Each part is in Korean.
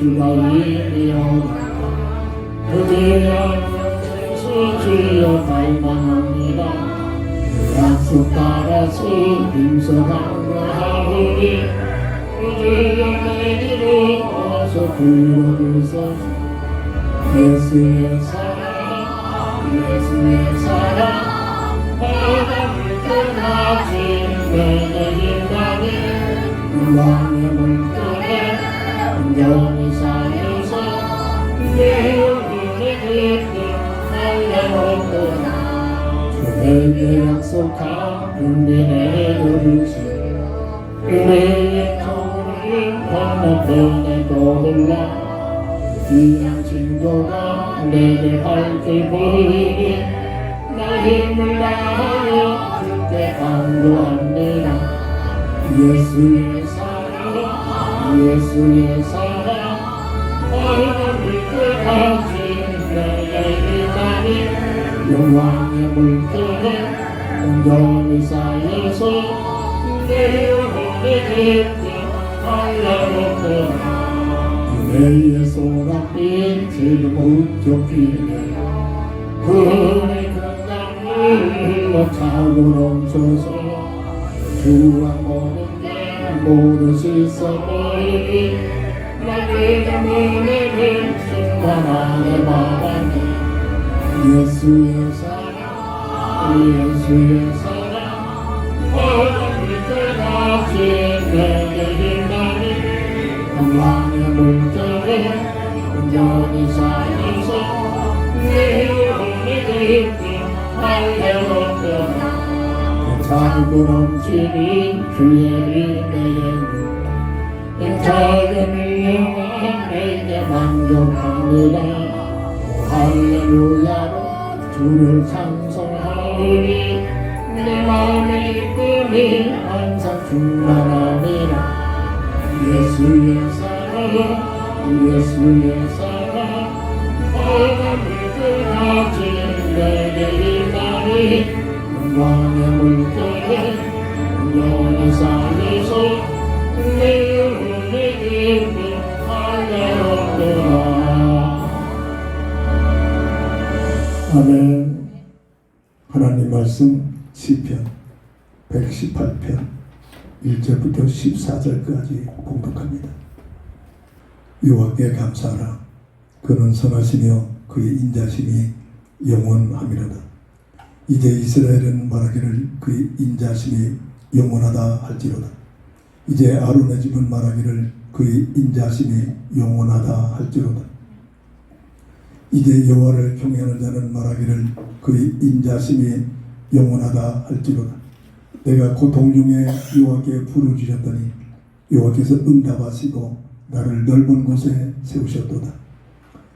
주가 이리오다. 그대여 주여 갈망합니다. 약속 따라서 힘써가하오니 주여 내게로 어서 불러주소서. 예수의 사랑 예수의 사랑 바다를 떠나지 내게 인간이 왕의 물결에 온전히 쌓여서 내 영혼의 깊이 달려오거나 주에게 약속한 은혜의 도리시 은혜의 통을 건너편에 떠올라 귀한 친구가 내게 밝게 보이니 나 힘을 다하여 주께 간구합니다. 예수의 사랑 예수의 사랑 얼굴을 끝까지 내게 일하니 영광의 물결에 온전히 쌓여서 내 영혼의 깊이 달려오거나 은혜의 소랑빛 지금 우쪽길에 그의 건강을 차고 넘쳐서 주와 모든 게 모두 씻어버리니 나의 문에는 순간하게 바라니 예수의 사랑 예수의 사랑 어둠을 끝까지 내게 힘나니 영광의 물결에 온전히 쌓여서 내 영혼의 깊이 달려오거나 차고 넘치는 주의 은혜는 작은 영광 내게 만족합니다. 할렐루야로 주를 찬송하오니 내 마음의 꿈이 항상 충만합니다. 예수의 사랑 예수의 사랑 바람을 끝까지 내게 임하니 영광의 물결에 온전히 쌓여서 내 영혼의 깊이 달려오거나 아멘. 하나님 말씀 시편 118편 1절부터 14절까지 봉독합니다. 여호와께 감사하라. 그는 선하시며 그의 인자심이 영원함이로다. 이제 이스라엘은 말하기를 그의 인자심이 영원하다 할지로다. 이제 아론의 집은 말하기를 그의 인자심이 영원하다 할지로다. 이제 여호와를 경외하는 자는 말하기를 그의 인자심이 영원하다 할지로다. 내가 고통 중에 여호와께 부르짖었더니 여호와께서 응답하시고 나를 넓은 곳에 세우셨도다.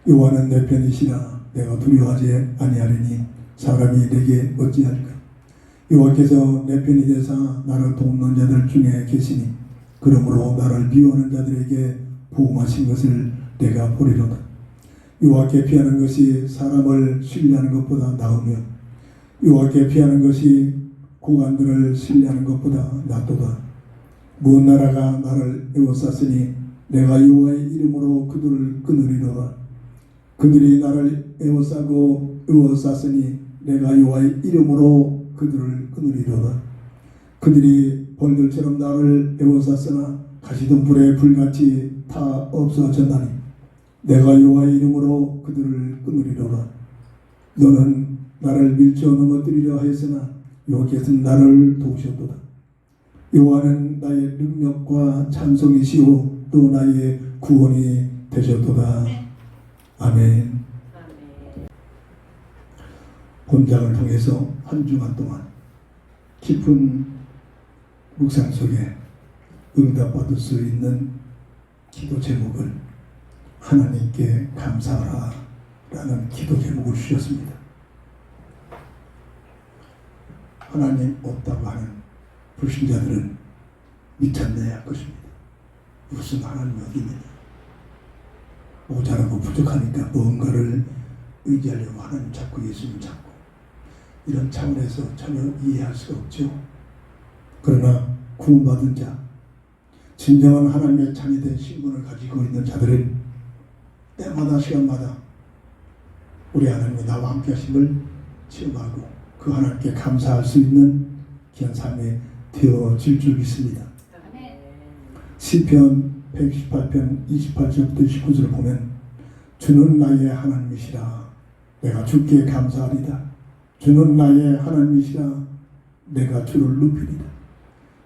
여호와는 내 편이시라. 내가 두려워하지 아니하리니 사람이 내게 어찌할까. 여호와께서 내 편이 되사 나를 돕는 자들 중에 계시니 그러므로 나를 미워하는 자들에게 보응하신 것을 내가 보리로다. 여호와께 피하는 것이 사람을 신뢰하는 것보다 나으며 여호와께 피하는 것이 고관들을 신뢰하는 것보다 낫도다. 먼 나라가 나를 에워쌌으니 내가 여호와의 이름으로 그들을 끊으리로다. 그들이 나를 에워쌌으니 내가 여호와의 이름으로 그들을 끊으리로다. 그들이 벌들처럼 나를 에워쌌으나 가시던 불에 불같이 다 없어졌나니 내가 여호와의 이름으로 그들을 끊으리로다. 너는 나를 밀쳐 넘어뜨리려 하였으나 여호와께서는 나를 도우셨도다. 여호와는 나의 능력과 찬송이시오 또 나의 구원이 되셨도다. 아멘. 본장을 통해서 한 주간 동안 깊은 묵상 속에 응답받을 수 있는 기도 제목을 하나님께 감사하라 라는 기도 제목을 주셨습니다. 하나님 없다고 하는 불신자들은 미쳤네 할 것입니다. 무슨 하나님이 어디 있느냐. 모자라고 부족하니까 뭔가를 의지하려고 하나님 찾고 예수님 찾고 이런 차원에서 전혀 이해할 수가 없죠. 그러나 구원받은 자, 진정한 하나님의 자녀된 신분을 가지고 있는 자들은 때마다 시간마다 우리 하나님이 나와 함께 하심을 체험하고 그 하나님께 감사할 수 있는 귀한 삶이 되어질 줄 믿습니다. 시편 118편 28절부터 29절을 보면 주는 나의 하나님이시라 내가 주께 감사하리다. 주는 나의 하나님이시라 내가 주를 높이리다.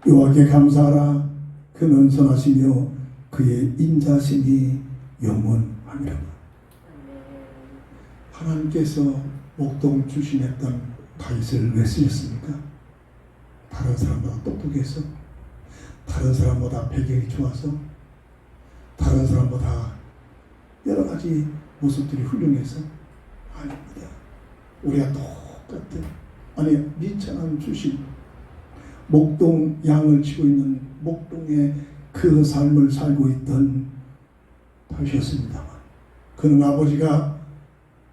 여호와께 감사하라. 그는 선하시며 그의 인자심이 영원하니라. 하나님께서 목동 출신했던 다윗을 왜 쓰셨습니까? 다른 사람보다 똑똑해서, 다른 사람보다 배경이 좋아서, 다른 사람보다 여러 가지 모습들이 훌륭해서 아닙니다. 우리가 똑같은 미천한 출신, 목동 양을 치고 있는 목동의 그 삶을 살고 있던 다윗이었습니다만 그는 아버지가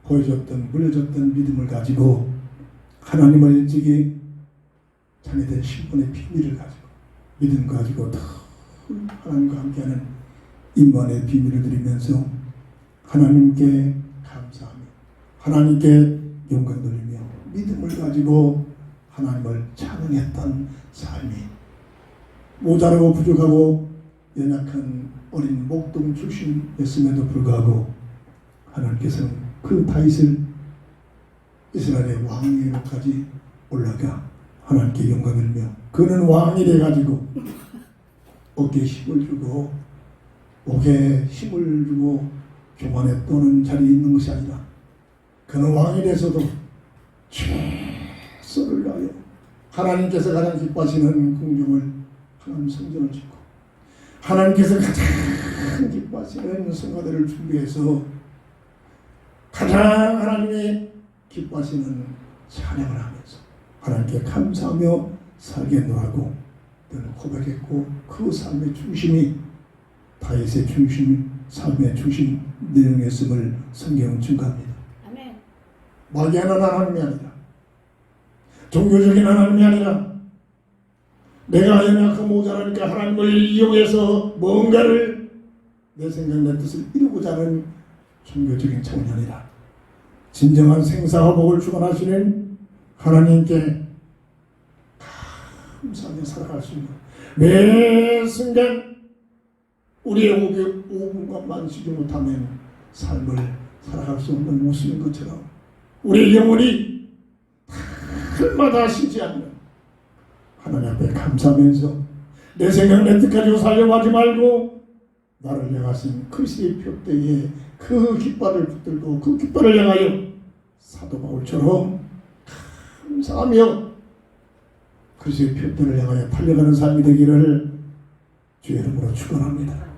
보여줬던 물려줬던 믿음을 가지고 하나님을 일찍이 자녀된 신분의 비밀을 가지고 믿음 가지고 더 하나님과 함께하는 임만의 비밀을 드리면서 하나님께 감사하며 하나님께 영광 돌리며 믿음을 가지고 하나님을 찬양했던 삶이 모자라고 부족하고 연약한 어린 목동 출신이었음에도 불구하고 하나님께서는 그 다윗을 이스라엘의 왕위로까지 올라가 하나님께 영광을 들며 그는 왕이 돼가지고 어깨에 힘을 주고 목에 힘을 주고 교만에 떠는 자리에 있는 것이 아니라 그는 왕이 돼서도 최선을 다하여 하나님께서 가장 기뻐하시는 궁경을 하나님 성전을 짓고 하나님께서 가장 기뻐하시는 성가대를 준비해서 가장 하나님이 기뻐하시는 찬양을 하면서 하나님께 감사하며 살겠노라고 늘 고백했고 그 삶의 중심이 다윗의 중심, 삶의 중심 내용이었음을 성경은 증거합니다. 아멘. 막연한 하나님이 아니라 종교적인 하나님이 아니라 내가 연약하고 모자라니까 하나님을 이용해서 뭔가를 내 생각 내 뜻을 이루고자 하는 종교적인 차원이 아니라 진정한 생사와 복을 주관하시는 하나님께 감사하며 살아갈 수 있는 매 순간 우리의 5분간 만시지 못하면 삶을 살아갈 수 없는 모습인 것처럼 우리의 영혼이 날마다 쉬지 않는 하나님 앞에 감사하면서 내 생각 내 뜻 가지고 살려고 하지 말고 나를 향하신 그리스도의 표대에 그 깃발을 붙들고 그 깃발을 향하여 사도 바울처럼 감사하며 그리스도의 표대를 향하여 달려가는 삶이 되기를 주의 이름으로 축원합니다.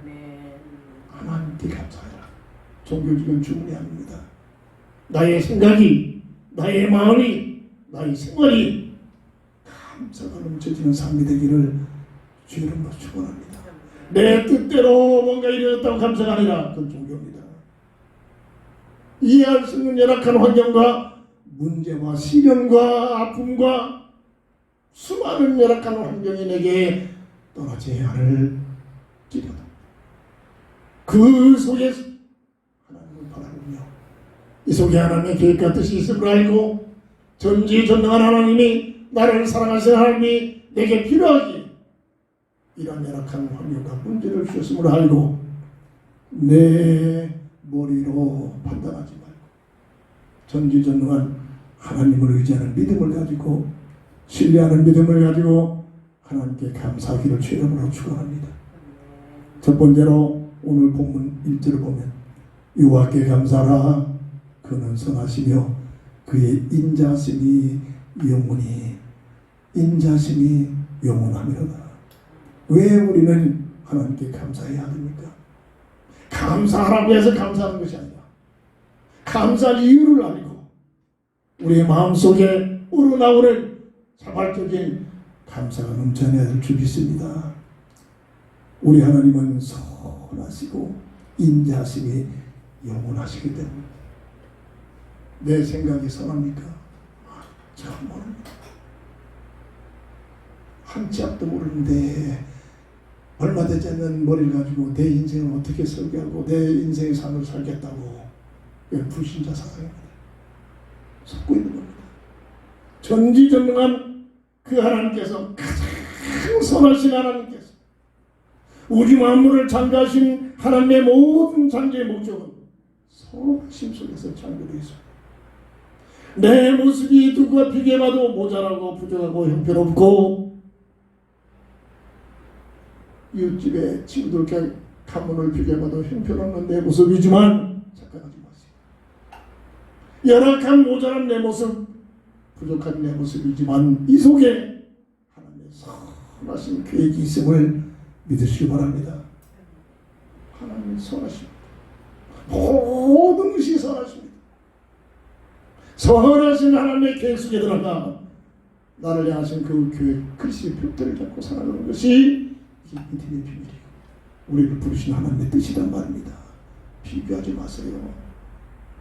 하나님께 감사해라. 종교적인 주문이 아닙니다. 나의 생각이, 나의 마음이, 나의 생활이 감사가 넘쳐지는 삶이 되기를 주의 이름으로 축원합니다. 내 뜻대로 뭔가 이루어졌다고 감사가 아니라 그건 종교입니다. 이해할 수 있는 열악한 환경과 문제와 시련과 아픔과 수많은 열악한 환경이 내게 떠나지 않을지라도 그 속에 하나님을 바라보며 이 속에 하나님의 계획과 뜻이 있음을 알고 전지전능한 하나님이 나를 사랑하시는 하나님이 내게 필요하기에 이런 열악한 환경과 문제를 주셨음을 알고 내 머리로 판단하지 말고 전지전능한 하나님을 의지하는 믿음을 가지고 신뢰하는 믿음을 가지고 하나님께 감사하기를 주의 이름으로 축원합니다. 첫 번째로 오늘 본문 1절을 보면 여호와께 감사하라. 그는 선하시며 그의 인자심이 영원하미로다. 왜 우리는 하나님께 감사해야 됩니까? 감사하라고 해서 감사하는 것이 아니라 감사할 이유를 알고 우리의 마음속에 우러나오는 자발적인 감사가 넘쳐나야 될 줄 믿습니다. 우리 하나님은 선하시고 인자하심이 영원하시기 때문에 내 생각이 선합니까? 참 모릅니다. 한 치 앞도 모르는데 얼마 되지 않는 머리를 가지고 내 인생을 어떻게 설계하고 내 인생의 삶을 살겠다고 불신자 사상입니다. 속고 있는 겁니다. 전지전능한 그 하나님께서 가장 선하신 하나님께서 우주 만물을 창조하신 하나님의 모든 창조의 목적은 선하심 속에서 창조되어 있습니다. 내 모습이 누구와 비교해봐도 모자라고 부족하고 형편없고 이웃집에 친구들께 가문을 비교해봐도 형편없는 내 모습이지만 착각하지 마세요. 열악한 모자란 내 모습, 부족한 내 모습이지만 이 속에 하나님의 선하신 계획이 있음을 믿으시기 바랍니다. 하나님의 선하십니다. 모든 것이 선하십니다. 선하신 하나님의 계획 속에 들어가 나를 향하신 그 계획, 그리스도의 표대를 잡고 살아가는 것이 믿음의 비밀이고 우리를 부르신 하나님의 뜻이란 말입니다. 비교하지 마세요.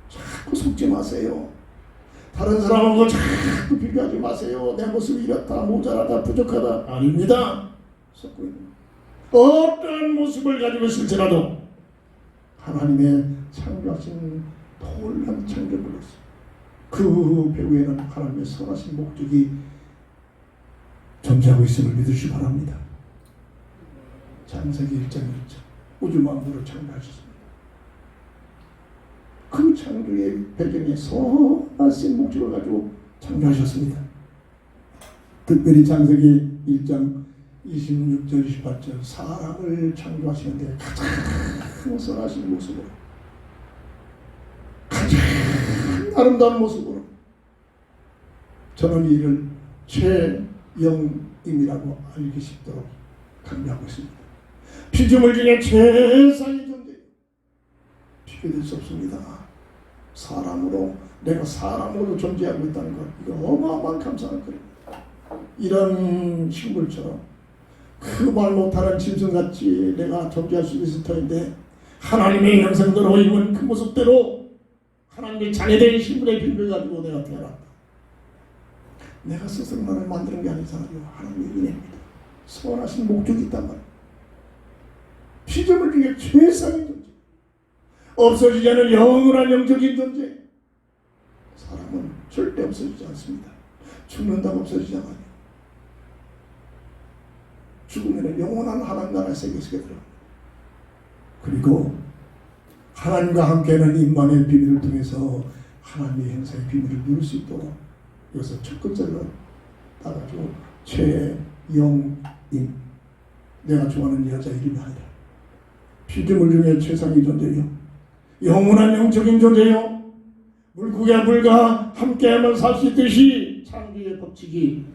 자꾸 속지 마세요. 다른 사람하고 자꾸 비교하지 마세요. 내 모습이 이렇다, 모자라다, 부족하다. 아닙니다. 속고 있는 어떠한 모습을 가지고 있을지라도 하나님의 창조하신 놀라운 창조물로서 그 배후에는 하나님의 선하신 목적이 존재하고 있음을 믿으시기 바랍니다. 창세기 1장 1절 우주 만물을 창조하셨습니다. 그 창조의 배경에 선하신 목적을 가지고 창조하셨습니다. 특별히 창세기 1장 26절 28절 사람을 창조하시는데 가장 선하신 모습으로 가장 아름다운 모습으로 저는 이를 최영임이라고 알기 쉽도록 강조하고 있습니다. 피조물 중에 최상의 존재 비교될 수 없습니다. 사람으로 내가 사람으로 존재하고 있다는 것 이거 어마어마한 감사한 거입니다. 이런 식물처럼 그 말 못하는 짐승같이 내가 존재할 수 있을 터인데 하나님의 형상대로 입은 그 모습대로 하나님의 자녀된 신분의 비밀을 가지고 내가 태어났다. 내가 스스로 나를 만드는 게 아니잖아요. 하나님의 은혜입니다. 선하신 목적이 있단 말이에요. 피조물 중에 최상의 존재, 없어지지 않은 영원한 영적인 존재. 사람은 절대 없어지지 않습니다. 죽는다고 없어지지 않아요. 죽으면 영원한 하나님 나라의 세계 속에 들어갑니다. 그리고 하나님과 함께하는 임만의 비밀을 통해서 하나님의 형상의 비밀을 누릴 수 있도록 여기서 첫 글자를 따가지고 최영임, 내가 좋아하는 여자 이름이 아니라 피조물 중에 최상의 존재요, 영원한 영적인 존재요, 물고기와 물과 함께하면 살 수 있듯이 창조의 법칙이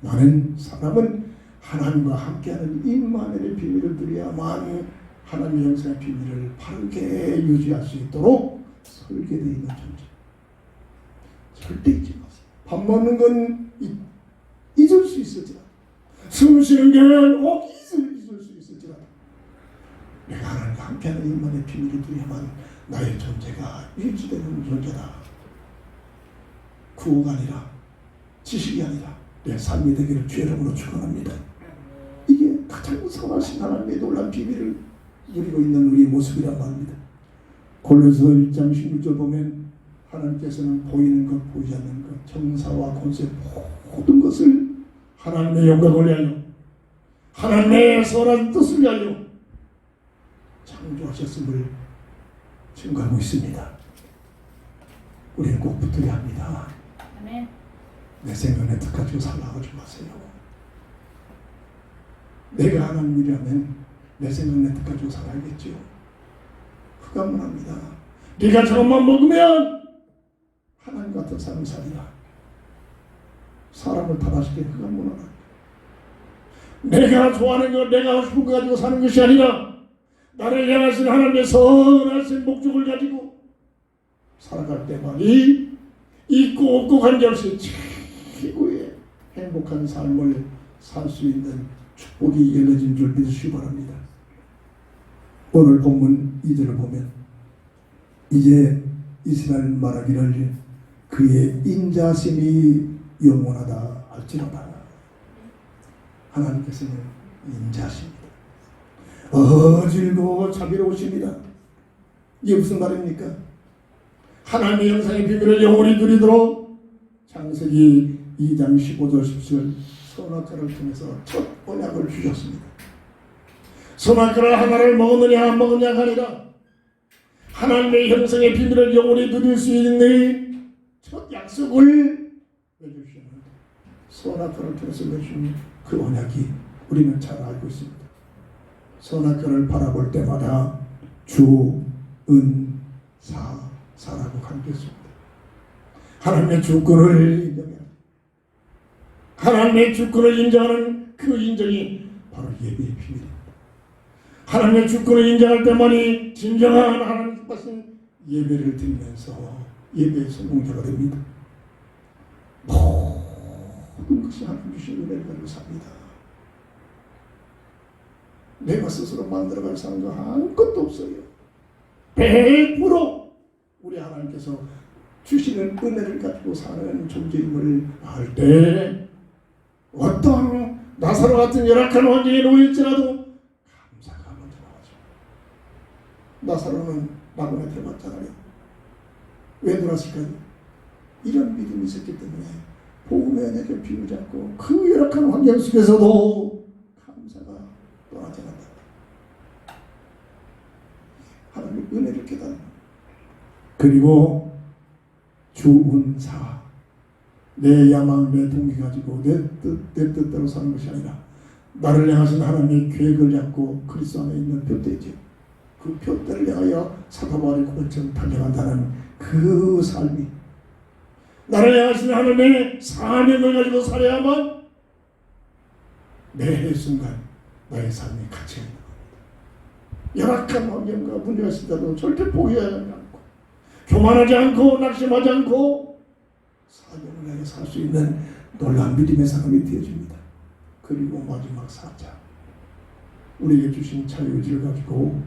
나는 사람은 하나님과 함께하는 임마누엘의 비밀을 누려야만 하나님의 형상의 비밀을 바르게 유지할 수 있도록 설계되어 있는 존재. 절대 잊지 마세요. 밥 먹는 건 잊을 수 있을지라도, 숨 쉬는 게 꼭 잊을 수 있을지라도 내가 하나님과 함께하는 임마누엘의 비밀을 누려야만 나의 존재가 유지되는 존재다. 구호가 아니라 지식이 아니라 내 삶이 되기를 주의 이름으로 축원합니다. 이게 가장 선하신 하나님의 놀라운 비밀을 누리고 있는 우리의 모습이란 말입니다. 골로새서 1장 16절 보면 하나님께서는 보이는 것 보이지 않는 것 정사와 권세 모든 것을 하나님의 영광을 위하여 하나님의 선한 뜻을 위하여 창조하셨음을 증거하고 있습니다. 우리는 꼭 붙들어야 합니다. 아멘. 내 생각에 뜻가지고 살아가지 마세요. 내가 하나님이라면 내 생각에 뜻가지고 살아야겠죠. 흑암문합니다. 네가 저것만 먹으면 하나님 같은 삶을 살리라. 사람을 타락시켜 흑암문하라. 내가 좋아하는 것, 내가 하고 싶은 거 가지고 사는 것이 아니라 나를 향하신 하나님의 선하신 목적을 가지고 살아갈 때만이 있고 없고 관계없이 최고의 행복한 삶을 살 수 있는 축복이 열려진 줄 믿으시기 바랍니다. 오늘 본문 2절을 보면 이제 이스라엘 말하기를 그의 인자심이 영원하다 할지로다. 하나님께서는 인자십니다. 어질고 자비로우십니다. 이게 무슨 말입니까? 하나님의 형상의 비밀을 영원히 누리도록 창세기 2장 15절 17절 선악과를 통해서 첫 언약을 주셨습니다. 선악과를 하나를 먹었느냐 안 먹었냐가 아니라 하나님의 형상의 비밀을 영원히 누릴 수 있는 첫 약속을 해주시는 선악과를 통해서 내주신 그 언약이 우리는 잘 알고 있습니다. 선악과를 바라볼 때마다 주, 은, 사라고 강조했습니다. 하나님의 주권을 인정해야 하나님의 주권을 인정하는 그 인정이 바로 예배의 비밀입니다. 하나님의 주권을 인정할 때만이 진정한 하나님 뜻하신 예배를 드리면서 예배의 성공자가 됩니다. 모든 것이 하나님 주신 은혜를 가지고 삽니다. 내가 스스로 만들어갈 사는 거 아무것도 없어요. 100% 우리 하나님께서 주시는 은혜를 가지고 사는 존재임을 알 때 어떠한 나사로 같은 열악한 환경에 놓일지라도 감사가 먼저 나오죠. 나사로는 낙원에 들어갔잖아요. 왜 들어왔을까요? 이런 믿음이 있었기 때문에 복음의 은혜를 비우지 않고 그 열악한 환경 속에서도 감사가 떠나지 않는다. 하나님의 은혜를 깨닫는 그리고 주운사 내 야망 내 동기 가지고 내 뜻대로 사는 것이 아니라 나를 향하신 하나님의 계획을 잡고 그리스도 안에 있는 표대이죠. 그 표대를 향하여 사도 바울이 고백처럼 달려간다는 그 삶이 나를 향하신 하나님의 사명을 가지고 살아야만 매 순간 나의 삶이 가치가 있는 겁니다. 열악한 환경과 문제가 있어도 절대 포기하지 않고 교만하지 않고 낙심하지 않고 사명을 향해 살 수 있는 놀라운 믿음의 사람이 되어집니다. 그리고 마지막 4장 우리에게 주신 자유의지를 가지고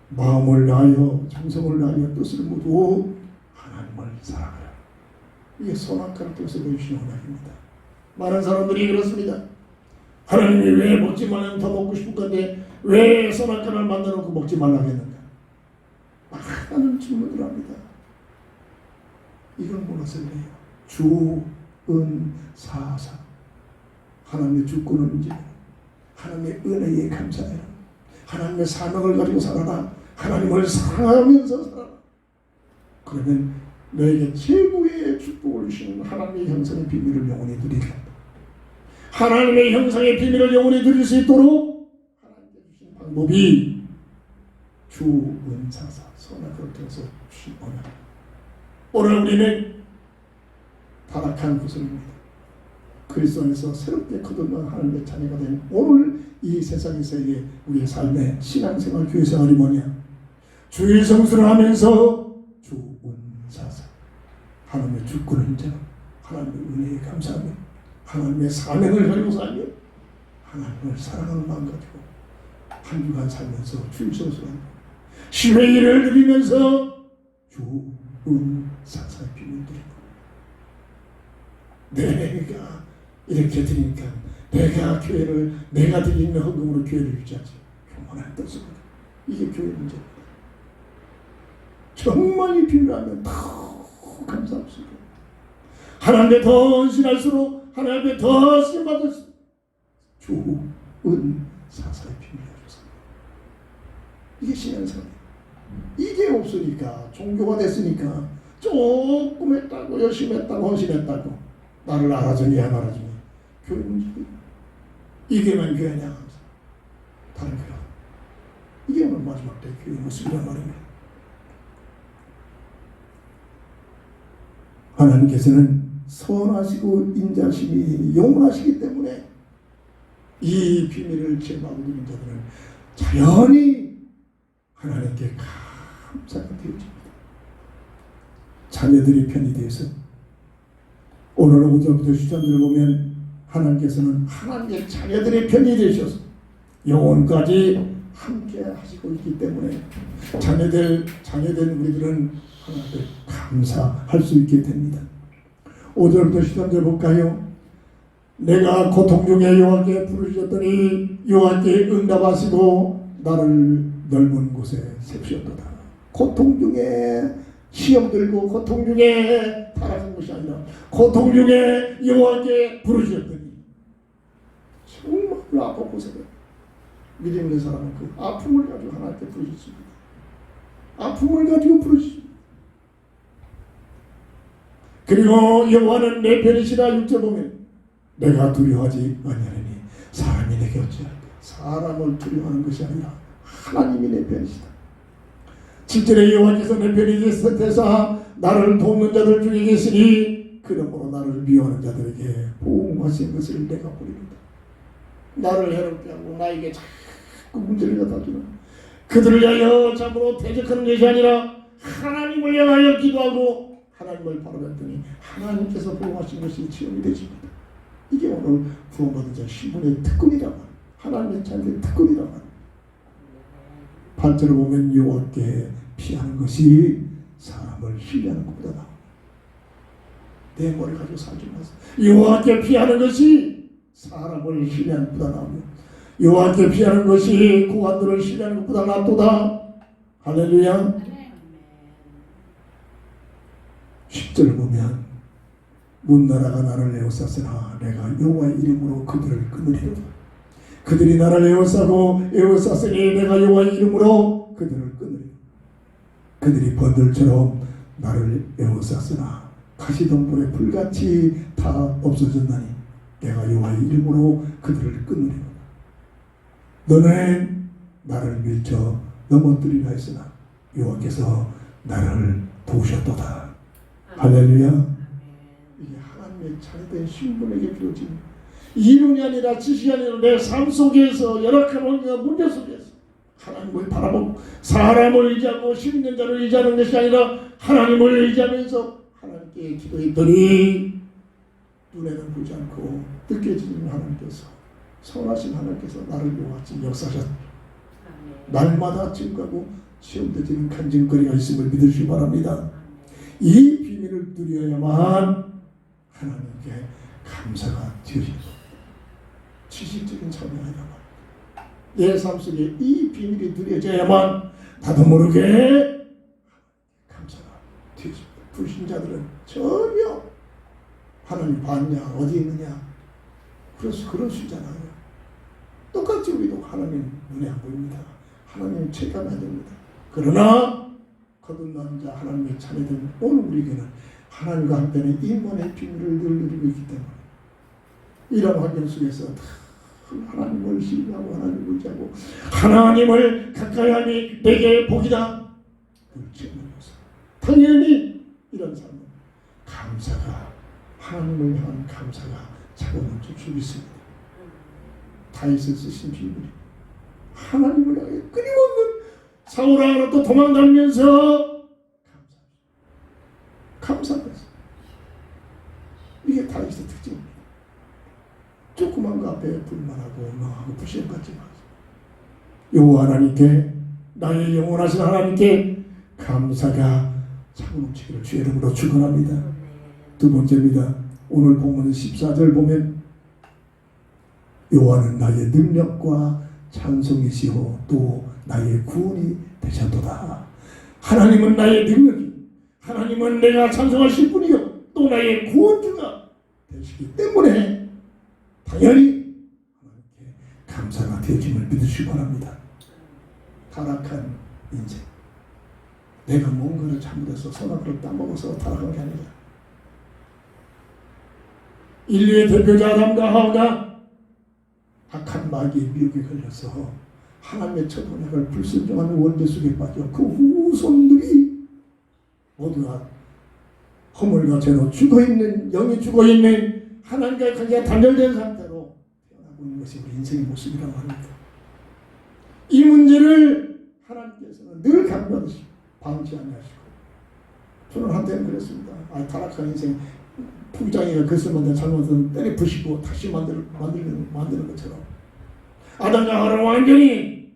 마음을 다하여 정성을 다하여 뜻을 모두 하나님을 사랑하라. 이게 선악과를 통해서 보여주시는 언약입니다. 많은 사람들이 그렇습니다. 하나님이 왜 먹지 말라면 더 먹고 싶은 건데 왜 선악과를 만들어놓고 먹지 말라고 했는가? 많은 질문을 합니다. 이걸 몰라서 그래요. 주, 은, 사사 하나님의 주권을 인정해 하나님의 은혜에 감사해라. 하나님의 사명을 가지고 살아라. 하나님을 사랑하면서 살아라. 그러면 너에게 최고의 축복을 주시는 하나님의 형상의 비밀을 영원히 누리라. 하나님의 형상의 비밀을 영원히 누릴 수 있도록 하나님께 주신 방법이 주, 은, 사사 선악과를 통해서 주신 언약. 오늘 우리는 타락한 구슬입니다. 그리스도 안에서 새롭게 거듭난 하나님의 자녀가 된 오늘 이 세상에서의 우리의 삶의 신앙생활, 교회생활이 뭐냐? 주일 성수를 하면서 주운사사 하나님의 주권을 인정하고 하나님의 은혜에 감사하며 하나님의 사명을 가지고 살며 하나님을 사랑하는 마음 가지고 한 주간 살면서 주일 성수를 하고 시회일을 누리면서 주운사사의 비밀을 드리고 내가 이렇게 드리니까 내가 교회를 내가 드리는 헌금으로 교회를 유지하지. 교만한 뜻으로 이게 교회 문제입니다. 정말 이 비밀하면 더 감사합니다. 하나님께 더 헌신할수록 하나님께 더 쓰임받을수록 주, 은, 사사의 비밀을 주셨습니다. 이게 신앙생활이에요. 이게 없으니까 종교가 됐으니까 조금 했다고 열심히 했다고 헌신했다고 나를 알아주니 안 알아주니 교회 문제고 이게만 교회냐 하면서 다른 교회 이게 오늘 마지막 때 교회 모습이란 말입니다. 하나님께서는 선하시고 인자심이 영원하시기 때문에 이 비밀을 제마고 누린 자들은 자연히 하나님께 감사가 되어집니다. 자녀들이 편이 되어서 오늘 5절부터 10절을 보면 하나님께서는 하나님의 자녀들의 편이 되셔서 영원까지 함께 하시고 있기 때문에 자녀된 우리들은 하나님께 감사할 수 있게 됩니다. 5절부터 10절 볼까요? 내가 고통 중에 여호와께 부르짖었더니 여호와께 응답하시고 나를 넓은 곳에 세우셨도다. 고통 중에 시험 들고 고통 중에 타락한 것이 아니라 고통 중에 여호와께 부르짖었더니 정말 아파 보세요. 믿음 있는 사람은 그 아픔을 가지고 하나님께 부르짖습니다. 아픔을 가지고 부르짖습니다. 그리고 여호와는 내 편이시라. 6절 보면 내가 두려워하지 아니하리니 사람이 내게 어찌할까. 사람을 두려워하는 것이 아니라 하나님이 내 편이시다. 7절에 여호와께서 내 편이 되사 나를 돕는 자들 중에 계시니 그러므로 나를 미워하는 자들에게 보응하신 것을 내가 보리로다. 나를 해롭게 하고 나에게 자꾸 문제를 갖다 주는 그들을 위하여 참으로 대적하는 것이 아니라 하나님을 향하여 기도하고 하나님을 바라봤더니 하나님께서 보응하신 것이 체험이 되십니다. 이게 오늘 구원받은 자 신분의 특권이란 말이에요. 하나님의 자녀의 특권이란 말이에요. 8절을 보면 여호와께 피하는 것이 사람을 신뢰하는 것보다 나아. 내 머리 가지고 살지 마세요. 여호와께 피하는 것이 사람을 신뢰하는 것보다 나오며 여호와께 피하는 것이 고관들을 신뢰하는 것보다 낫도다. 할렐루야. 10절을 보면 문나라가 나를 에워쌌으나 내가 여호와의 이름으로 그들을 끊으리로다. 그들이 나를 에워쌌으니 내가 여호와의 이름으로 그들을 끊으리로다. 그들이 번들처럼 나를 에워쌌으나 가시덤불에 불같이 다 없어졌나니 내가 여호와의 이름으로 그들을 끊으리로다. 너는 나를 밀쳐 넘어뜨리라 했으나 여호와께서 나를 도우셨도다. 할렐루야. 이게 하나님의 자녀된 신분에게 비춰진 이론이 아니라 지식이 아니라 내 삶 속에서 열악한 환경과 문제 속에서 하나님을 바라보고 사람을 의지하고 심는 자를 의지하는 것이 아니라 하나님을 의지하면서 하나님께 기도했더니 눈에는 보지 않고 느껴지는 하나님께서 선하신 하나님께서 나를 요같이 역사하셨다. 날마다 증거하고 시험되지는 간증거리가 있음을 믿으시기 바랍니다. 이 비밀을 누려야만 하나님께 감사가 되어집니다. 지식적인 삶이 아니라 내 삶 속에 이 비밀이 누려져야만 나도 모르게 감사가 되어집니다. 불신자들은 전혀 하나님 봤냐 어디 있느냐 그래서 그럴 수 있잖아요. 똑같이 우리도 하나님 눈에 안 보입니다. 하나님 체감이 안 됩니다. 그러나 거듭난 자 하나님의 자녀들 오늘 우리에게는 하나님과 함께는 임원의 비밀을 늘 누리고 있기 때문에 이런 환경 속에서 하나님을 신뢰하고 하나님을 의지하고 하나님을 가까이 하니 내게 복이다. 당연히 이런 삶은 감사가 하나님을 향한 감사가 자꾸만 쭉 있습니다. 다윗을 쓰신 비밀이 하나님을 향해 끊임없는 사울왕으로 또 도망다니면서 감사하면서 이게 다윗의 특징입니다. 조그만 거 앞에 불만하고 엉망하고 불신받지 마세요. 여호와 하나님께 나의 영원하신 하나님께 감사가 차고 넘치기를 주의 이름으로 축원합니다. 두 번째입니다. 오늘 본문 14절 보면 여호와는 나의 능력과 찬송이시오 또 나의 구원이 되셨도다. 하나님은 나의 능력이 하나님은 내가 찬송하실 분이요 또 나의 구원주가 되시기 때문에 당연히 하나님께 감사가 되어짐을 믿으시기 바랍니다. 타락한 인생 내가 뭔가를 잘못해서 선악을 따먹어서 타락한 게 아니라 인류의 대표자 아담과 하와가 악한 마귀의 미혹에 걸려서 하나님의 첫 언약을 불순종하는 원죄 속에 빠져 그 후손들이 모두가 허물과 죄로 죽어있는 영이 죽어있는 하나님과의 관계가 단절된 상태로 태어나고 있는 것이 우리 인생의 모습이라고 합니다. 이 문제를 하나님께서는 늘 강조하듯이 방치 아니하시고 저는 한때는 그랬습니다. 타락한 인생 풍장이가 그것을 만든 잘못은 때려 부시고 다시 만드는 것처럼 아담과 하와를 완전히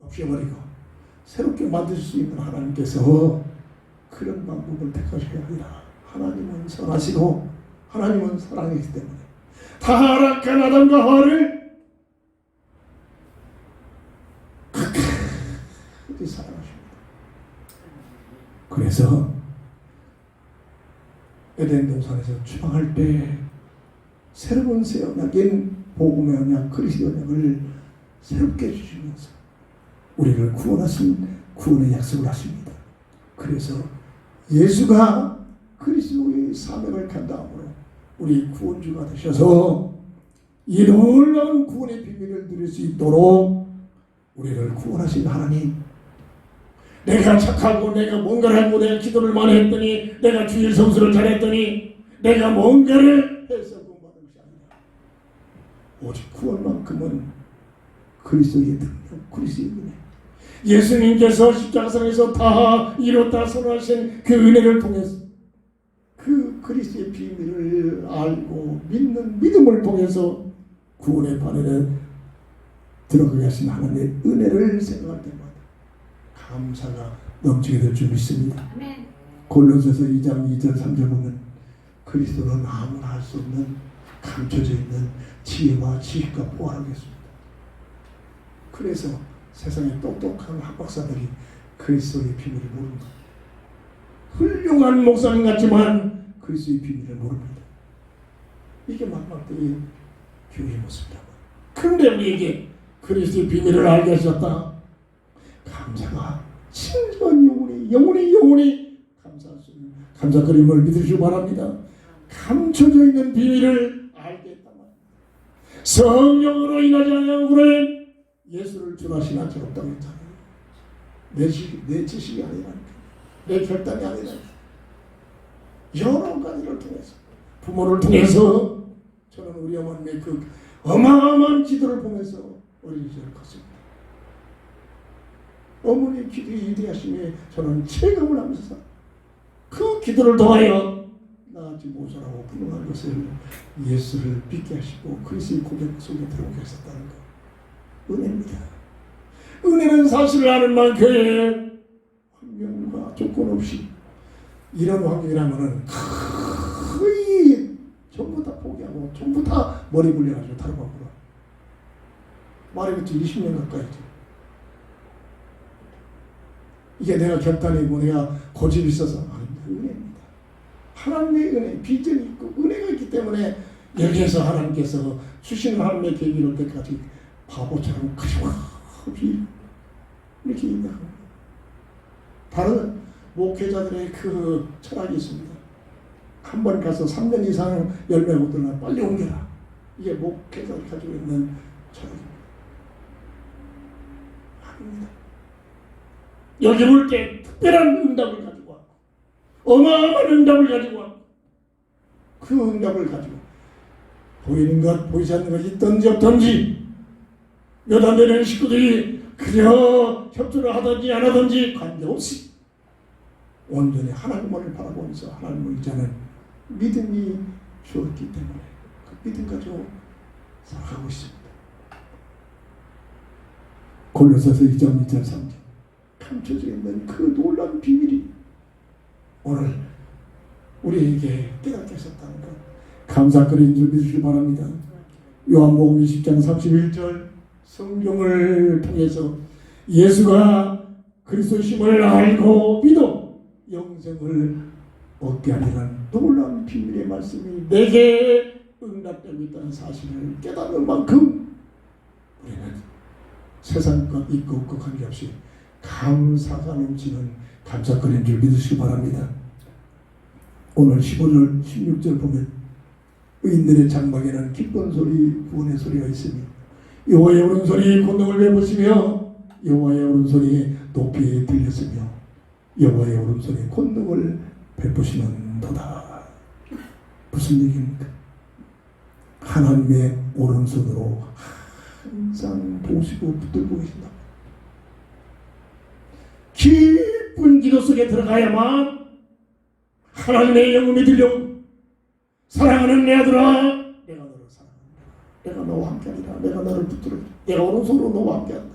없애버리고 새롭게 만드실 수 있는 하나님께서 그런 방법을 택하셔야 합니다. 하나님은 선하시고 하나님은 사랑이기 때문에 타락한 아담과 하와를 끝까지 사랑하십니다. 그래서 에덴 동산에서 추방할 때 새로운 새 언약인 복음의 언약, 그리스도의 언약을 새롭게 주시면서 우리를 구원하신 구원의 약속을 하십니다. 그래서 예수가 그리스도의 사명을 감당함으로 우리 구원주가 되셔서 이 놀라운 구원의 비밀을 누릴 수 있도록 우리를 구원하신 하나님, 내가 착하고 내가 뭔가를 하고 내가 기도를 많이 했더니 내가 주일 성수를 잘했더니 내가 뭔가를 해서 구원받은 것이 아니라 오직 구원만큼은 그리스도의 능력, 그리스도의 은혜, 예수님께서 십자가상에서 다 이뤘다 선언하신 그 은혜를 통해서 그 그리스도의 비밀을 알고 믿는 믿음을 통해서 구원의 반열에 들어가게 하신 하나님의 은혜를 생각할 때마다 감사가 넘치게 될 줄 믿습니다. 아멘. 골로새서 2장 2절 3절 보면 그리스도는 아무나 할 수 없는 감춰져 있는 지혜와 지식과 보화라겠습니다. 그래서 세상의 똑똑한 학박사들이 그리스도의 비밀을 모릅니다. 훌륭한 목사님 같지만 그리스도의 비밀을 모릅니다. 이게 마지막 때의 교회의 모습이다. 그런데 우리에게 그리스도의 비밀을 알게 하셨다. 감사가 진정한 영원히 감사할 수 있는 감사 그림을 믿으시기 바랍니다. 감춰져 있는 비밀을 알게 했단 말입니다. 성령으로 인하지 아니하고는 예수를 주라신 한채 없다고 했잖아요. 내 지식이 아니라니까, 내 결단이 아니라니까. 여러 가지를 통해서, 부모를 통해서 저는 우리 어머님의 그 어마어마한 기도를 보면서 어린 시절을 컸습니다. 어머니의 기도의 위대하심에 저는 체감을 하면서 그 기도를 통하여 나아지 모자라고 불응한 것을 예수를 믿게 하시고 그리스도의 고백 속에 들어오게 하셨다는 것, 은혜입니다. 은혜는 사실을 아는 만큼 환경과 조건 없이 이런 환경이라면은 거의 전부 다 포기하고 전부 다 머리 굴려가지고 다른 방법으로 말해봤자 20년 가까이죠. 이게 내가 결단이고 내가 고집이 있어서 아닙니다. 은혜입니다. 하나님의 은혜, 비전이 있고 은혜가 있기 때문에 여기에서 하나님께서 주시는 하나님의 계획이 이럴 때까지 바보처럼 그리 이렇게 얘기합니다. 다른 목회자들의 그 철학이 있습니다. 한 번 가서 3년 이상 열매 못 들면 빨리 옮겨라. 이게 목회자들이 가지고 있는 철학입니다. 아닙니다. 여기 올 때 특별한 응답을 가지고 왔고 어마어마한 응답을 가지고 왔고 그 응답을 가지고 보이는 것 보이지 않는 것 있든지 없든지 몇 안 되는 식구들이 그저 협조를 하든지 안 하든지 관계없이 온전히 하나님만을 바라보면서 하나님을 의지하는 믿음이 주었기 때문에 그 믿음 가지고 살아가고 있습니다. 골로새서 2장 2절 3절 감춰져 있는 그 놀라운 비밀이 오늘 우리에게 깨닫게 하셨다는 것 감사거리인 줄 믿으시기 바랍니다. 요한복음 20장 31절 성경을 통해서 예수가 그리스도심을 알고 믿어 영생을 얻게 하리라는 놀라운 비밀의 말씀이 내게 응답되고 있다는 사실을 깨닫는 만큼 우리는 세상 것 있고 없고 관계없이 감사가 넘치는 감사거리인 줄 믿으시기 바랍니다. 오늘 15절 16절 보면 의인들의 장막에는 기쁜 소리 구원의 소리가 있으며 여호와의 오른손이 권능을 베푸시며 여호와의 오른손이 높이 들렸으며 여호와의 오른손이 권능을 베푸시는도다. 무슨 얘기입니까? 하나님의 오른손으로 항상 보시고 붙들고 계신다. 깊은 기도 속에 들어가야만 하나님의 영음이 들려오고 사랑하는 내 아들아 내가 너를 사랑한다. 내가 너와 함께하리라. 내가 너를 붙들어 내가 오른손으로 너와 함께한다.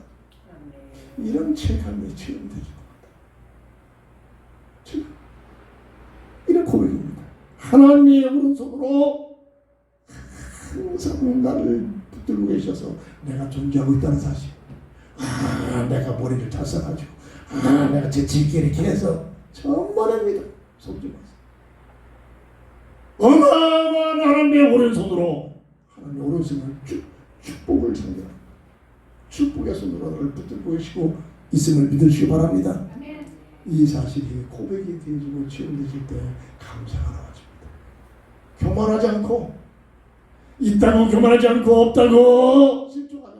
이런 체감이 체험되지 않는다. 이런 고백입니다. 하나님의 오른손으로 항상 나를 붙들고 계셔서 내가 존재하고 있다는 사실. 내가 머리를 잘 써가지고 내가 제 질기를 길해서 천만입니다. 속지 마세요. 어마어마한 하나님의 오른손으로 하나님의 오른손을 축복을 상대합니다. 축복의 손으로 나를 붙들고 계시고 있음을 믿으시기 바랍니다. 이 사실이 고백이 되어지고 체험되실 때 감사가 나와집니다. 교만하지 않고 있다고 교만하지 않고 없다고 실족하지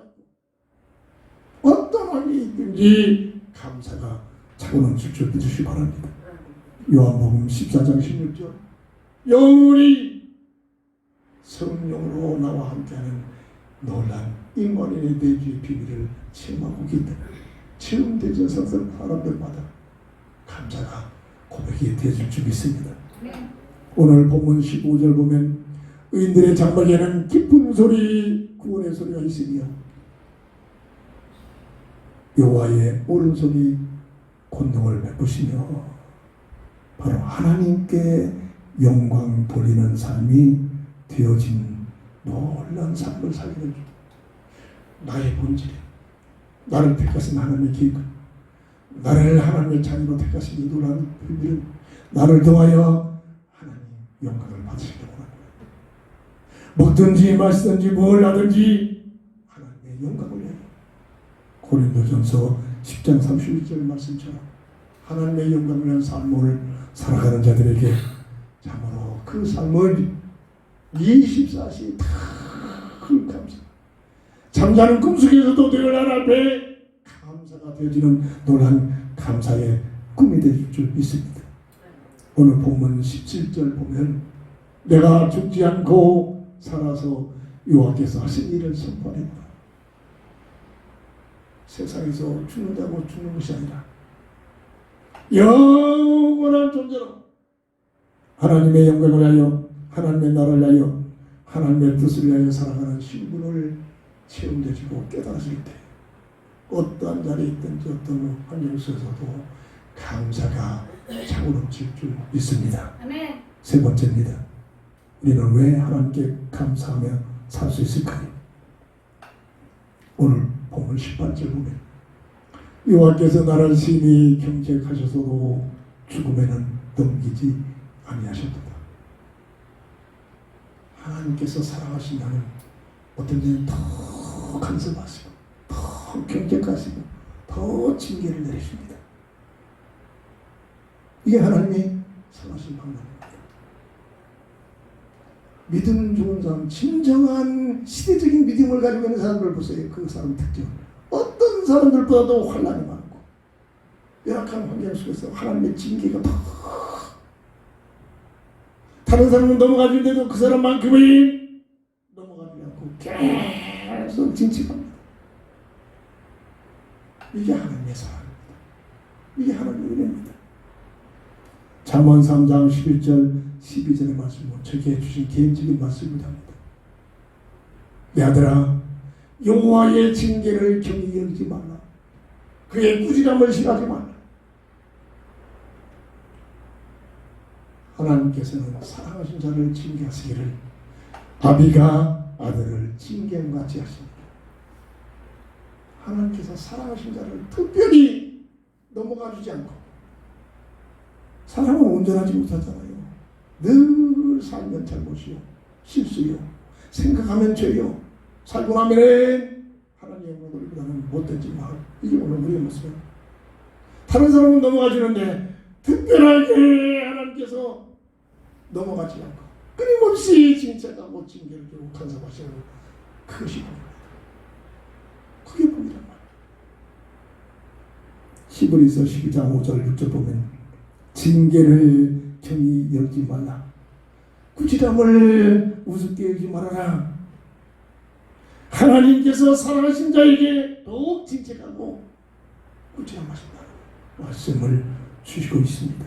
않고 어떤 한이 있든지 감사가 차고 넘칠 줄 믿으시기 바랍니다. 요한복음 14장 16절 영원히 성령으로 나와 함께하는 놀란 임마누엘의 내주의 비밀을 체험하고 있기 때문에 체험되지 않은 사람들마다 감사가 고백이 되어질 줄 믿습니다. 오늘 본문 15절 보면 의인들의 장막에는 기쁜 소리 구원의 소리가 있으며 여호와의 오른손이 권능을 베푸시며 바로 하나님께 영광 돌리는 삶이 되어진 놀라운 삶을 살기를 나의 본질에 나를 택하신 하나님의 계획 나를 하나님의 자녀로 택하신 이 놀라운 비밀은 나를 통하여 하나님 영광을 받으시려고 합니다. 먹든지 마시든지 뭘 하든지 하나님의 영광을 위하여 고린도전서 10장 31절 말씀처럼 하나님의 영광을 위한 삶을 살아가는 자들에게 참으로 그 삶을 24시 다 감사 잠자는 꿈속에서도 늘 하나님의 감사가 되어지는 놀란 감사의 꿈이 될 줄 믿습니다. 오늘 본문 17절 보면 내가 죽지 않고 살아서 여호와께서 하신 일을 선포하리라. 세상에서 죽는다고 죽는 것이 아니라 영원한 존재로 하나님의 영광을 위하여 하나님의 나라를 위하여 하나님의 뜻을 위하여 살아가는 신분을 체험되시고 깨달으실 때 어떠한 자리에 있든지 어떤 환경 속에서도 감사가 차고 넘칠 줄 믿습니다. 아멘. 세 번째입니다. 우리는 왜 하나님께 감사하며 살 수 있을까요? 오늘 본문 18절 보면 여호와께서 나를 심히 경책하셔서도 죽음에는 넘기지 아니하셨도다. 하나님께서 사랑하신다는 어떤 때는 더 간섭하시고 더 경책하시고 더 징계를 내리십니다. 이게 하나님이 사랑하신 방법입니다. 믿음 좋은 사람, 진정한 시대적인 믿음을 가지고 있는 사람들 보세요. 그 사람 특징. 어떤 사람들보다도 환난이 많고 열악한 환경 속에서 하나님의 징계가 더 다른 사람은 넘어가는데도 그 사람만큼은 넘어가지 않고 계속 진칙합니다. 이게 하나님의 사랑입니다. 이게 하나님의 은혜입니다. 잠언 3장 11절 12절의 말씀은 저에게 주신 개인적인 말씀이기도 합니다. 내 아들아 여호와의 징계를 경히 여기지 말라. 그의 꾸지람을 싫어하지 말라. 하나님께서는 사랑하신 자를 징계하시기를 아비가 아들을 징계함같이 하십니다. 하나님께서 사랑하신 자를 특별히 넘어가 주지 않고 사랑은 온전하지 못하잖아요. 늘 살면 잘못이요 실수요 생각하면 죄요 살고 나면은 하나님의 영광보다는 못된 짓을 하고 이게 오늘 우리의 모습이에요. 다른 사람은 넘어가 주는데 특별하게 하나님께서 넘어가지 않고 끊임없이 징책하고 징계를 주고 간섭하시는 그것이 복입니다. 그게 복이란 말이에요. 히브리서 12장 5절 6절 보면 징계를 경히 여기지 말라. 꾸지람을 우습게 여기지 말아라. 하나님께서 사랑하신 자에게 더욱 징책하고 꾸지람하신다는 말씀을 주시고 있습니다.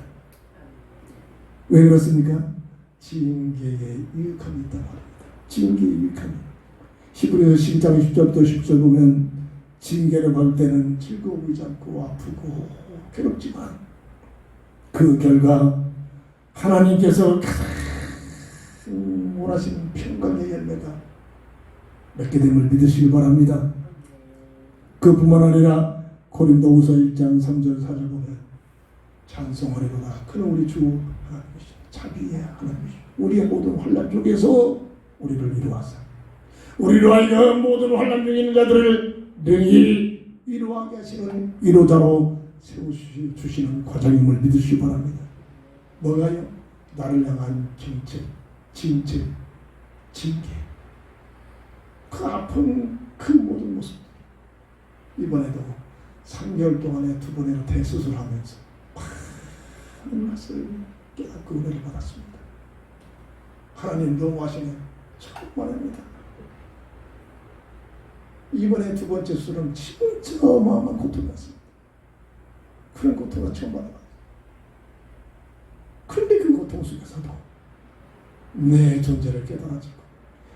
왜 그렇습니까? 징계에 유익함이 있단 말입니다. 징계에 유익함이. 히브리서 12장 10절부터 10절 보면 징계를 받을 때는 즐거우지 않고 아프고 괴롭지만 그 결과 하나님께서 가장 원하시는 평강의 열매 열매가 맺게 됨을 믿으시기 바랍니다. 그뿐만 아니라 고린도후서 1장 3절 4절 보면 찬송하리로다. 그는 우리 주 하나님이시다. 자비의 하나님이시다. 우리의 모든 환난 중에서 우리를 이루하사 우리로 하여금 모든 환난 중에 있는 자들을 능히 위로하게 하시는 위로자로 세우시는 과장임을 믿으시기 바랍니다. 뭐가요? 나를 향한 정책, 진책, 징계, 그 아픈 그 모든 모습. 이번에도 3개월 동안에 2번의 대수술하면서 많은 것을 깨닫고 은혜를 받았습니다. 하나님 너무 하시네. 정말입니다. 이번에 2번째 수술은 진짜 어마어마한 고통이었습니다. 그런 고통을 처음 받아봤어요. 그런데 그 고통 속에서도 내 존재를 깨달아지고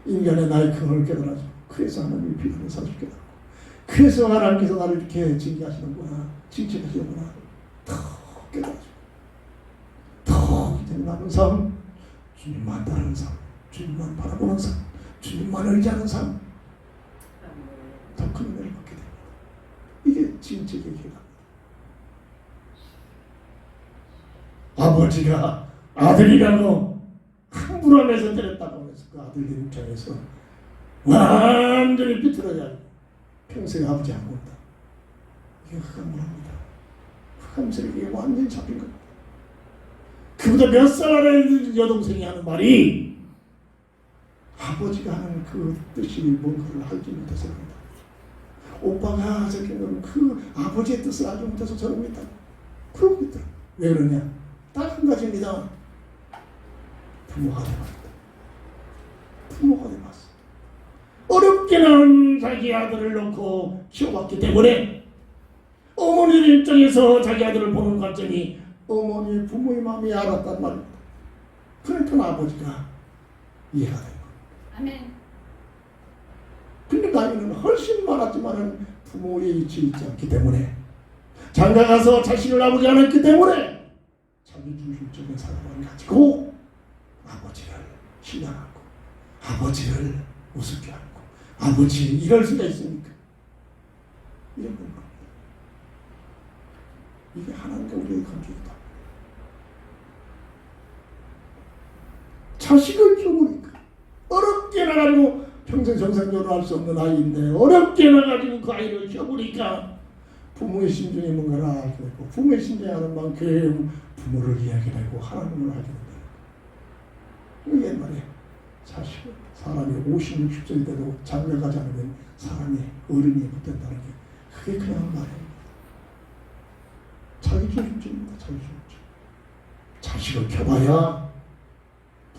인간의 나의 근원을 깨달아지고 그래서 하나님이 필요한 사실 깨닫고 그래서 하나님께서 나를 이렇게 징계하시는구나 징책하시는구나 더 깨달아지고 더 이제 남은 삶 주님만 따르는 삶 주님만 바라보는 삶 주님만 의지하는 삶 더 큰 은혜를 받게 됩니다. 이게 징책의 계단. 아버지가 아들이라고 함부로 하면서 때렸다고 해서 그 아들의 입장에서 완전히 비틀어야 평생 아버지 안 본다. 이게 흑암물합니다. 흑암스럽게 완전히 잡힌 겁니다. 그보다 몇 살 아래 여동생이 하는 말이 아버지가 하는 그 뜻이 뭔가를 알지 못해서 그런다. 오빠가 저기는 그 아버지의 뜻을 알지 못해서 저럽니다. 그러고 있더라. 왜 그러냐? 딱 한 가지입니다. 부모가 돼봤다. 부모가 돼봤어. 어렵게는 자기 아들을 놓고 키워봤기 때문에 어머니의 입장에서 자기 아들을 보는 관점이 어머니의 부모의 마음이 알았단 말입니다. 그러니까 아버지가 이해가 돼요. 아멘. 근데 나이는 훨씬 많았지만 부모의 위치에 있지 않기 때문에 장가가서 자식을 아버지 안 했기 때문에 자기 중심적인 사랑을 가지고 아버지를 신앙하고 아버지를 우습게 하고 아버지 이럴 수가 있습니까? 이런 겁니다. 이게 하나님과 우리의 관계이다. 자식을 키우니까 어렵게 나가지고 평생 정상적으로 할 수 없는 아이인데 어렵게 나가지고 그 아이를 키워보니까 부모의 심정이 뭔가를 알게 되고 부모의 심정이 아는 만큼 부모를 이해하게 되고 하나님을 알게 된다. 옛날에 사실 사람이 50, 60岁 돼도 장가가지 않으면 사람이 어른이 못 된다는 게 그게 그냥 말입니다. 자기 중심적입니다. 자기 중심적. 자식을 켜봐야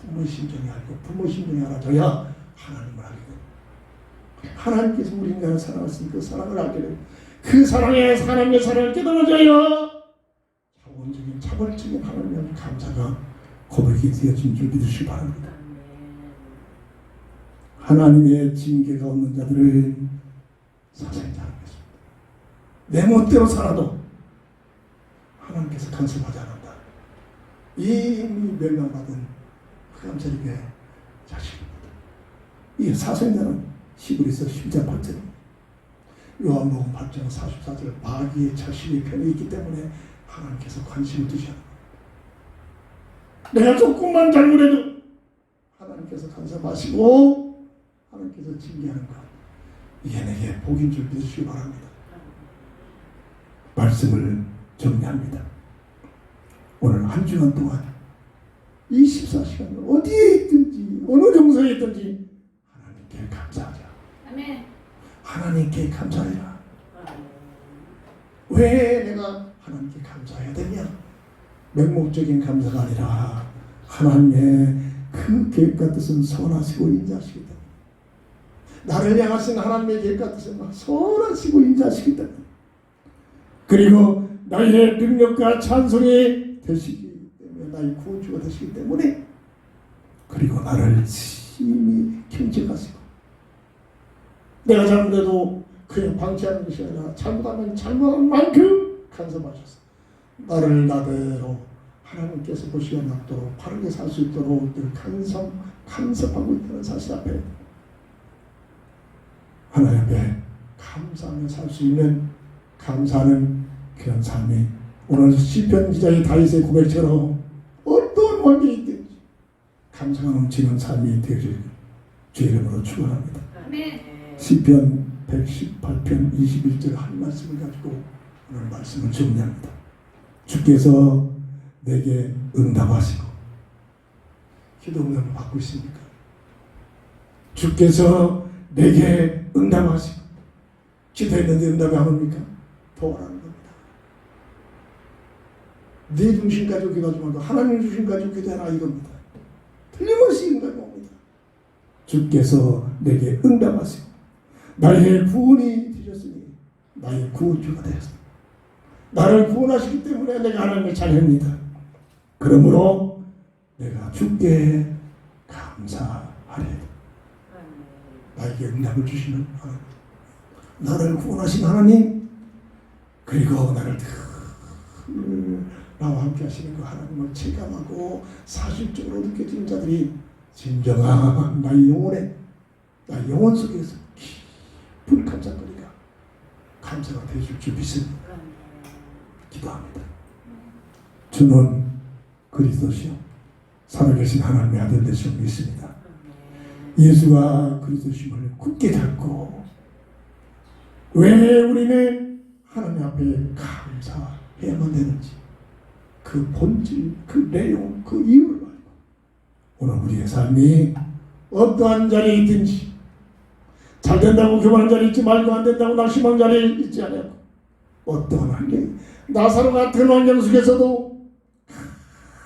부모의 심정이 알고 부모의 심정이 알아져야 하나님을 알게 됩니다. 하나님께서 우리 인간을 사랑하시니 그 사랑을 알게 되고 그 사랑에 하나님의 사랑을 깨달아져야 자원적인 자발적인 하나님의 감사가 고백이 되어진 줄 믿으시기 바랍니다. 하나님의 징계가 없는 자들을 사상히 잘하겠습니다. 내 멋대로 살아도 하나님께서 간섭하지 않는다. 이미 멸망받은 흑암세력의 자식입니다. 이 사생자는 히브리서 10장 8절입니다. 요한복음 8장 44절 마귀의 자식의 편이 있기 때문에 하나님께서 관심을 두지 않는 내가 조금만 잘못해도 하나님께서 간섭하시고 하나님께서 징계하는 것 이게 내게 복인 줄 믿으시기 바랍니다. 말씀을 정리합니다. 오늘 한 주간 동안 24시간 어디에 있든지 어느 정서에 있든지 하나님께 감사하자. 아멘. 하나님께 감사해라. 왜 내가 하나님께 감사해야 되냐? 맹목적인 감사가 아니라 하나님의 그 계획과 뜻은 선하시고 인자하시기 때문에 나를 향하신 하나님의 계획과 뜻은 선하시고 인자하시기 때문에 그리고 나의 능력과 찬송이 되시기 때문에 나의 구원주가 되시기 때문에 그리고 나를 심히 경책하시고 내가 잘못해도 그냥 방치하는 것이 아니라 잘못하면 잘못한 만큼 간섭하셔서 나를 나대로 하나님께서 보시기에 낫도록 바르게 살 수 있도록 늘 간섭하고 있다는 사실 앞에 하나님 앞에 감사하며 살 수 있는 감사하는 그런 삶이 오늘 시편 기자의 다윗의 고백처럼 어떤 환경이 있든지 감사가 넘치는 삶이 되어질 주의 이름으로 축원합니다. 시편 118편 21절 한 말씀을 가지고 오늘 말씀을 정리합니다. 주께서 내게 응답하시고 기도 응답을 받고 있습니까? 주께서 내게 응답하시고 기도했는데 응답이 안 옵니까? 도와라는 겁니다. 네 중심 가지고 기도하지 말고 하나님 중심 가지고 기도해라 이겁니다. 틀림없이 응답이 옵니다. 주께서 내게 응답하시고 나의 구원이 되셨으니 나의 구원주가 되었습니다. 나를 구원하시기 때문에 내가 하나님을 찬양합니다. 그러므로 내가 주께 감사하리이다. 나에게 응답을 주시는 하나님, 나를 구원하신 하나님, 그리고 나를 나와 함께 하시는 그 하나님을 체감하고 사실적으로 느껴지는 자들이 진정한 나의 영혼 속에서 깊은 감사거리가 감사가 되어줄 줄 믿습니다. 기도합니다. 주는 그리스도시요 살아계신 하나님의 아들 되시오 믿습니다. 예수가 그리스도심을 굳게 잡고 왜 우리는 하나님 앞에 감사해야만 되는지 그 본질, 그 내용, 그 이유를 알고 오늘 우리의 삶이 어떠한 자리에 있든지 잘 된다고 교만한 자리에 있지 말고 안 된다고 낙심한 자리에 있지 않고 어떠한 환경, 나사로 같은 환경 속에서도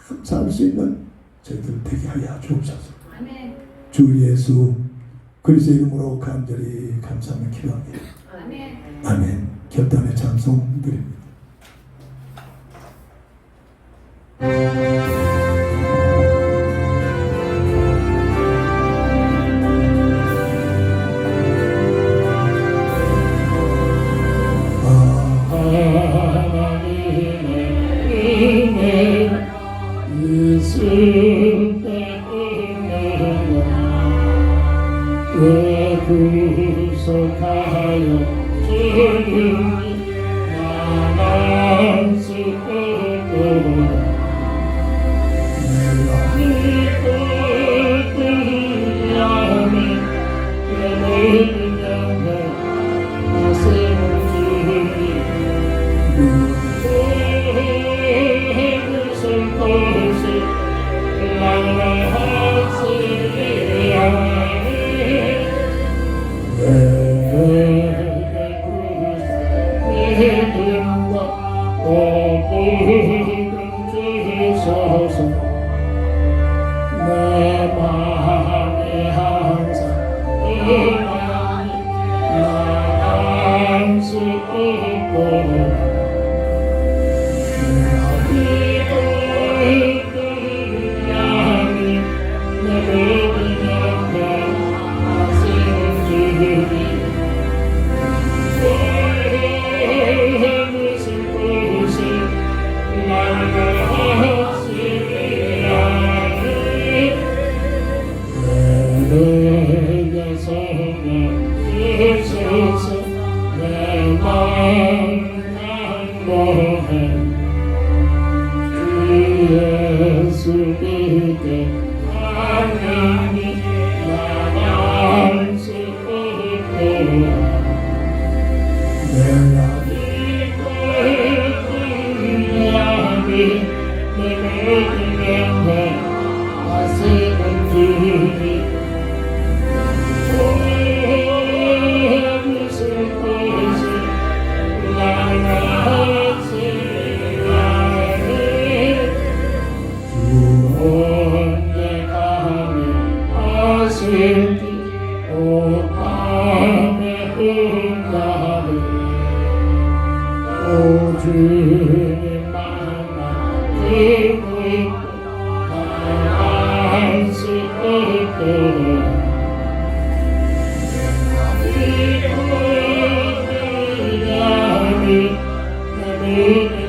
감사할 수 있는 저희들 되게 하여 주옵소서. 아멘. 주 예수 그리스도 이름으로 간절히 감사하며 기도합니다. 아멘. 아멘. 결단의 찬송 드립니다. 왜 구속하여 주님이 나갈 수 없도록 믿고 뜨야하니 내 믿음에 나세운 주님 무슨 것이 나를 하시리야 내 마음이 항상 나갈 수 없도록 내 모든 옆에 하시는 주님 무슨 곳이 나를 하시리라 내게 성령 주소서 내 마음 강구해 주 예수 믿게 하나님 나갈 수 없도록 내가 믿고 의지하니 내 모든 영혼 하시는 주님 무슨 것이 나를 하시리라니 주 혼자 감히 하시니 오 밤에 응답을 오 주님 만나 들고 있고 나갈 수 없도록 내가 믿고 의지하니 내 믿음